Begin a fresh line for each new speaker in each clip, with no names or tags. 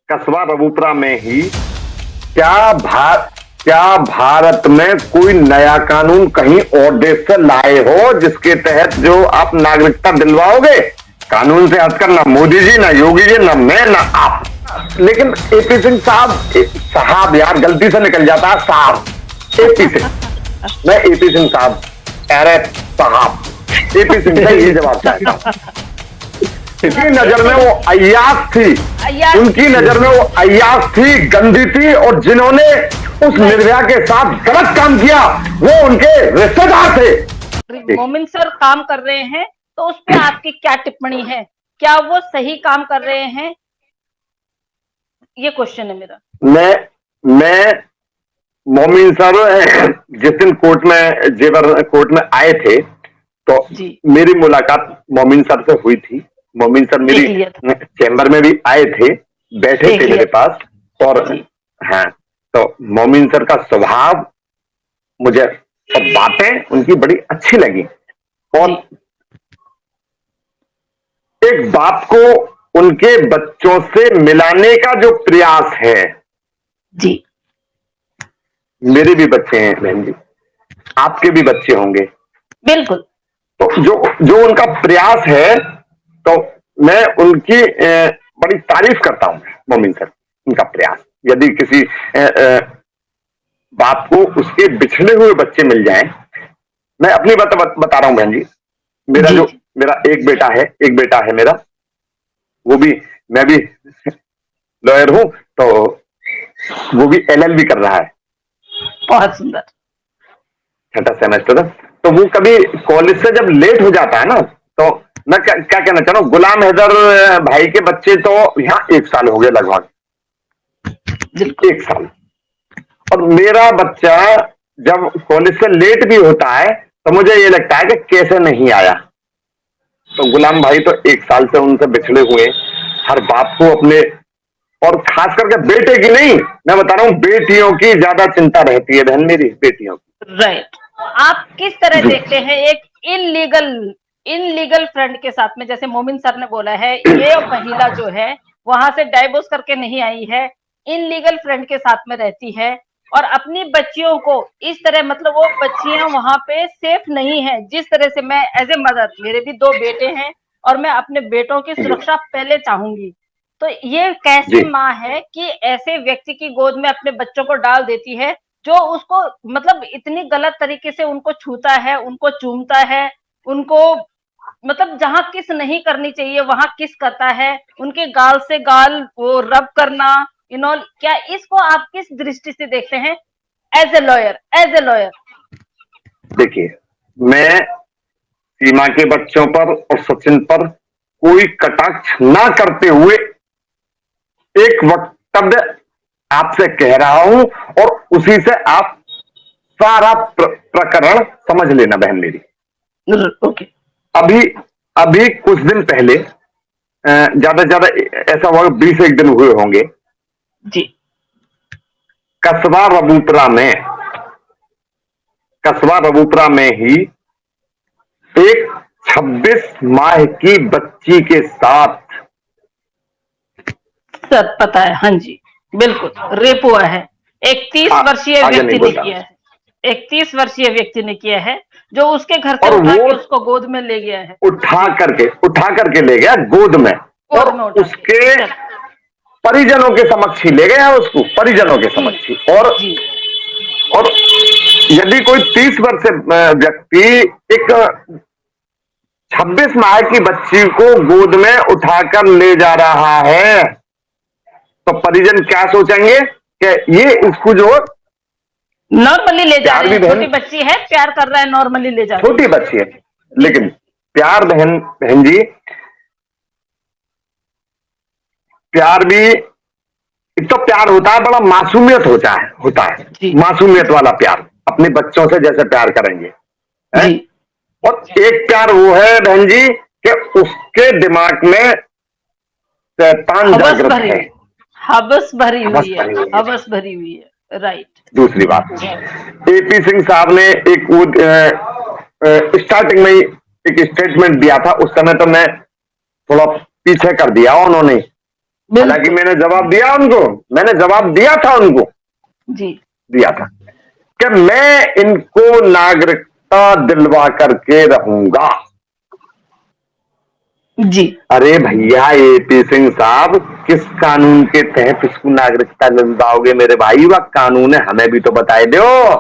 कस्बा रबूपुरा में ही क्या भारत में कोई नया कानून कहीं और देश से लाए हो जिसके तहत जो आप नागरिकता दिलवाओगे? कानून से हटकर ना मोदी जी, ना योगी जी, ना मैं, ना आप। लेकिन एपी सिंह साहब यार गलती से निकल जाता है साहब, एपी सिंह, मैं एपी सिंह साहब, अरे साहब, एपी सिंह से ये जवाब चाहता हूं। इसकी नजर में वो अय्याश थी, उनकी नजर में वो अय्याश थी, गंदी थी, और जिन्होंने उस निर्भया के साथ गलत काम किया वो उनके रिश्तेदार थे।
मोमिन सर काम कर रहे हैं तो उस पर आपकी क्या टिप्पणी है? क्या वो सही काम कर रहे हैं? ये क्वेश्चन है मेरा।
मैं मोमिन सर जिस दिन जेवर कोर्ट में आए थे तो मेरी मुलाकात मोमिन सर से हुई थी। मोमिन सर मेरी चैम्बर में भी आए थे, बैठे थे मेरे पास, और हाँ, तो मोमिन सर का स्वभाव मुझे और बातें उनकी बड़ी अच्छी लगी। और एक बाप को उनके बच्चों से मिलाने का जो प्रयास है
जी,
मेरे भी बच्चे हैं बहन जी, आपके भी बच्चे होंगे,
बिल्कुल।
तो जो उनका प्रयास है, तो मैं उनकी बड़ी तारीफ करता हूं मोमिन सर, उनका प्रयास। यदि किसी बाप को उसके बिछड़े हुए बच्चे मिल जाएं, मैं अपनी बात बता रहा हूं बहन जी, मेरा एक बेटा है मेरा, वो भी, मैं भी लॉयर हूं, तो वो भी LLB कर रहा है,
बहुत सुंदर,
छठा सेमेस्टर। तो वो कभी कॉलेज से जब लेट हो जाता है ना, तो मैं क्या कहना चाह रहा हूँ, गुलाम हैदर भाई के बच्चे तो यहाँ 1 साल हो गए लगभग, 1 साल, और मेरा बच्चा जब कॉलेज से लेट भी होता है तो मुझे ये लगता है कि कैसे नहीं आया। तो गुलाम भाई तो 1 साल से उनसे बिछड़े हुए। हर बाप को अपने, और खास करके बेटे की नहीं, मैं बता रहा हूँ बेटियों की ज्यादा चिंता रहती है बहन मेरी, बेटियों की।
राइट। आप किस तरह देखते हैं एक इनलीगल फ्रेंड के साथ में, जैसे मोमिन सर ने बोला है ये महिला जो है वहां से डाइवोर्स करके नहीं आई है, इनलीगल फ्रेंड के साथ में रहती है और अपनी बच्चियों को इस तरह, मतलब वो बच्चियां वहां पे सेफ नहीं है। जिस तरह से मैं एज ए मदर, मेरे भी 2 बेटे हैं और मैं अपने बेटों की सुरक्षा पहले चाहूंगी, तो ये कैसी माँ है कि ऐसे व्यक्ति की गोद में अपने बच्चों को डाल देती है जो उसको, मतलब इतनी गलत तरीके से उनको छूता है, उनको चूमता है, उनको मतलब जहां किस नहीं करनी चाहिए वहां किस करता है, उनके गाल से गाल वो रब करना, क्या इसको आप किस दृष्टि से देखते हैं एज ए लॉयर?
देखिए, मैं सीमा के बच्चों पर और सचिन पर कोई कटाक्ष ना करते हुए एक वक्तव्य आपसे कह रहा हूं, और उसी से आप सारा प्रकरण समझ लेना बहन मेरी।
ओके।
अभी कुछ दिन पहले, ज्यादा से ज्यादा ऐसा होगा 20 दिन हुए होंगे
जी,
कस्बा रबूपुरा में ही एक 26 माह की बच्ची के साथ,
सर पता है, हाँ जी बिल्कुल, रेप हुआ है। एक 30 वर्षीय व्यक्ति ने किया है, एक 30 वर्षीय व्यक्ति ने किया है, जो उसके घर से उठा के उसको गोद में ले गया है,
उठा करके ले गया गोद में, और उसके परिजनों के समक्ष ही ले गया उसको, परिजनों के समक्ष ही। और यदि कोई 30 वर्ष व्यक्ति एक 26 माह की बच्ची को गोद में उठाकर ले जा रहा है, तो परिजन क्या सोचेंगे कि ये इसको जो
नॉर्मली ले जा रही है, छोटी बच्ची है, प्यार कर रहा है, नॉर्मली ले जा रही है,
छोटी बच्ची है, लेकिन प्यार बहन जी, प्यार भी एक तो प्यार होता है, बड़ा मासूमियत होता है मासूमियत वाला प्यार, अपने बच्चों से जैसे प्यार करेंगे है? और एक प्यार वो है बहन जी कि उसके दिमाग में शैतान जागृत है,
हवस भरी हुई है। राइट।
दूसरी बात, एपी सिंह साहब ने एक स्टार्टिंग में ही एक स्टेटमेंट दिया था, उस समय तो मैं थोड़ा पीछे कर दिया उन्होंने, हालांकि मैंने जवाब दिया उनको, मैंने जवाब दिया था उनको,
जी
दिया था कि मैं इनको नागरिकता दिलवा करके रहूंगा।
जी।
अरे भैया एपी सिंह साहब, किस कानून के तहत इसको नागरिकता दिलवाओगे मेरे भाई? वह कानून है, हमें भी तो बताए दो।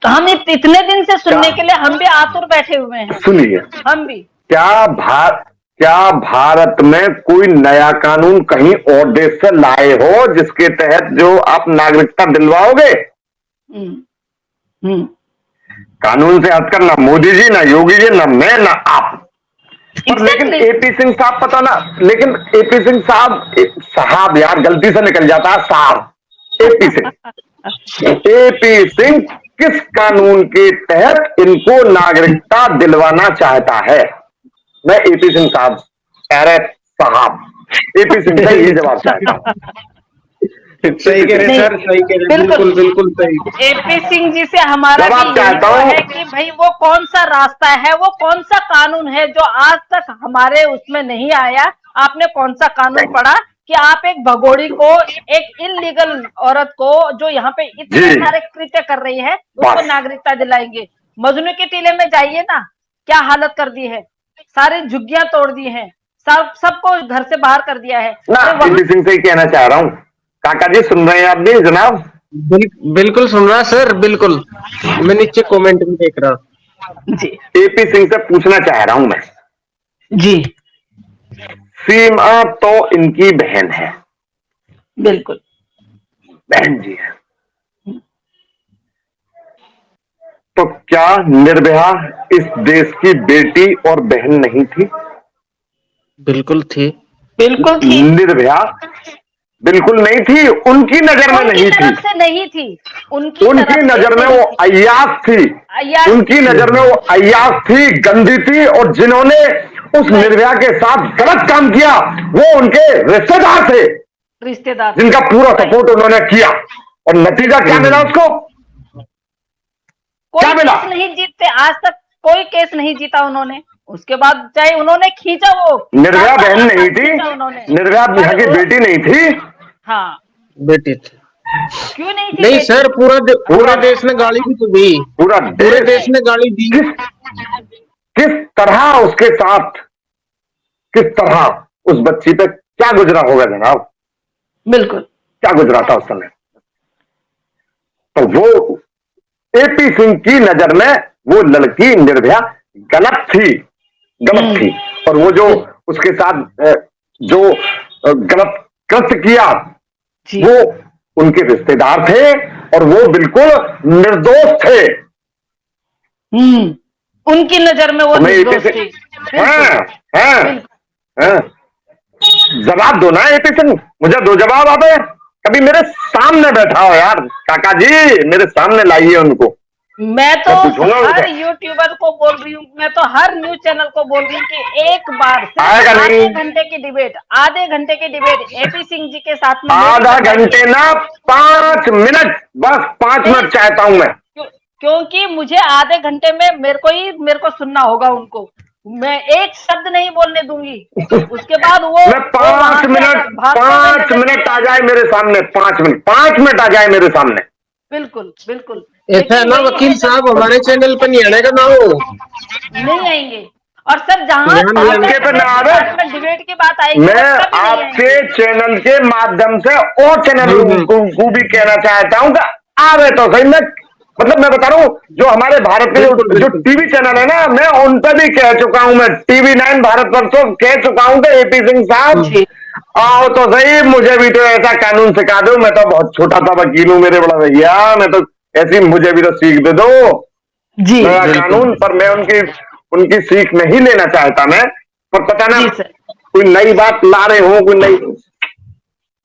तो हम इतने दिन से सुनने
क्या?
के लिए हम भी आतुर बैठे हुए हैं,
सुनिए,
हम भी।
क्या भारत में कोई नया कानून कहीं और देश से लाए हो जिसके तहत जो आप नागरिकता दिलवाओगे?
हम्म हम्म
कानून से हटकर ना मोदी जी, ना योगी जी, ना मैं, ना आप। और लेकिन
Exactly.
एपी सिंह साहब पता ना, लेकिन एपी सिंह साहब यार गलती से निकल जाता है साहब। एपी सिंह किस कानून के तहत इनको नागरिकता दिलवाना चाहता है? मैं एपी सिंह साहब, अरे साहब, एपी सिंह से यही जवाब चाहता हूं।
सही कह रहे सर, सही कह रहे, बिल्कुल बिल्कुल सही।
एपी सिंह जी से हमारा भी
जवाब
यही
चाहता
तो
हूं।
है कि भाई वो कौन सा रास्ता है, वो कौन सा कानून है जो आज तक हमारे उसमें नहीं आया। आपने कौन सा कानून पढ़ा कि आप एक भगोड़ी को, एक इलीगल औरत को जो यहाँ पे इतने सारे कृत्य कर रही है, उसको नागरिकता दिलाएंगे? मजनू के टीले में जाइए ना, क्या हालत कर दी है, सारी झुग्गियां तोड़ दी है, सबको घर से बाहर कर दिया है।
ना एपी सिंह से ही कहना चाह रहा हूं। काका जी सुन रहे हैं आप भी जनाब?
बिल्कुल सुन रहा सर, बिल्कुल। मैं नीचे कमेंट में देख रहा
जी।
एपी सिंह से पूछना चाह रहा हूं मैं
जी।
सीमा तो इनकी बहन है,
बिल्कुल
बहन जी है, तो क्या निर्भया इस देश की बेटी और बहन नहीं थी?
बिल्कुल थी,
बिल्कुल थी।
निर्भया बिल्कुल नहीं थी, उनकी नजर में नहीं थी,
नहीं थी,
उनकी नजर में वो अय्याश थी, उनकी नजर में वो अय्याश थी, गंदी थी, और जिन्होंने उस निर्भया के साथ गलत काम किया वो उनके रिश्तेदार थे, जिनका पूरा सपोर्ट उन्होंने किया। और नतीजा क्या मिला उसको?
कोई केस नहीं जीतते आज तक, कोई केस नहीं जीता उन्होंने। उसके बाद चाहे उन्होंने खींचा, वो
निर्भया बहन नहीं थी, निर्भया यहाँ की बेटी नहीं थी।
हाँ
बेटी थी।
क्यों नहीं थी?
नहीं सर, पूरे देश ने गाली भी तो दी, पूरे देश ने गाली दी।
किस तरह उसके साथ, किस तरह उस बच्ची पे क्या गुजरा होगा जनाब?
बिल्कुल
क्या गुजरा था उस समय? तो वो एपी सिंह की नजर में वो लड़की निर्भया गलत थी, गलत थी। और वो जो उसके साथ जो गलत कृत्य किया वो उनके रिश्तेदार थे और वो बिल्कुल निर्दोष थे।
उनकी नजर में वो निर्दोष थे।
जवाब दो ना एपी सिंह, मुझे दो जवाब आप। कभी मेरे सामने बैठा हो यार काका जी, मेरे सामने लाइए उनको।
मैं तो हर यूट्यूबर को बोल रही हूँ, मैं तो हर न्यूज चैनल को बोल रही हूँ कि एक बार आधे घंटे की डिबेट एपी सिंह जी के साथ में,
आधा घंटे ना 5 मिनट, बस 5 मिनट चाहता हूं मैं,
क्योंकि मुझे आधे घंटे में मेरे को सुनना होगा उनको। मैं एक शब्द नहीं बोलने दूंगी। उसके बाद वो मैं
5 मिनट आ जाए मेरे सामने, 5 मिनट आ जाए मेरे सामने।
बिल्कुल बिल्कुल
ऐसा है ना वकील साहब, हमारे चैनल पर नहीं आने का ना, वो
नहीं आएंगे। और सर जहां डिबेट की बात आएगी,
मैं आपके चैनल के माध्यम से और चैनल को भी कहना चाहता हूं कि आ रहे तो सही। मतलब मैं बता रहा हूँ जो हमारे भारत के जो टीवी चैनल है ना, मैं उन पर भी कह चुका हूं, मैं TV9 भारतवर्ष कह चुका हूं कि एपी सिंह साहब आओ तो सही, मुझे भी तो ऐसा कानून सिखा दो। मैं तो बहुत छोटा सा वकील हूं मेरे बड़ा भैया, मैं तो ऐसी मुझे भी तो सीख दे दो जी नया कानून। पर मैं उनकी सीख नहीं लेना चाहता मैं, पर पता ना कोई नई बात ला रहे हो, कोई नई।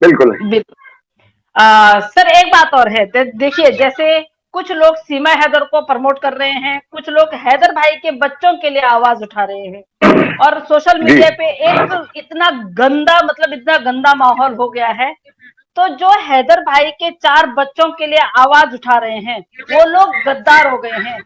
बिल्कुल
सर एक बात और है, देखिए जैसे कुछ लोग सीमा हैदर को प्रमोट कर रहे हैं, कुछ लोग हैदर भाई के बच्चों के लिए आवाज उठा रहे हैं, और सोशल मीडिया पे एक इतना गंदा माहौल हो गया है। तो जो हैदर भाई के 4 बच्चों के लिए आवाज उठा रहे हैं वो लोग गद्दार हो गए हैं।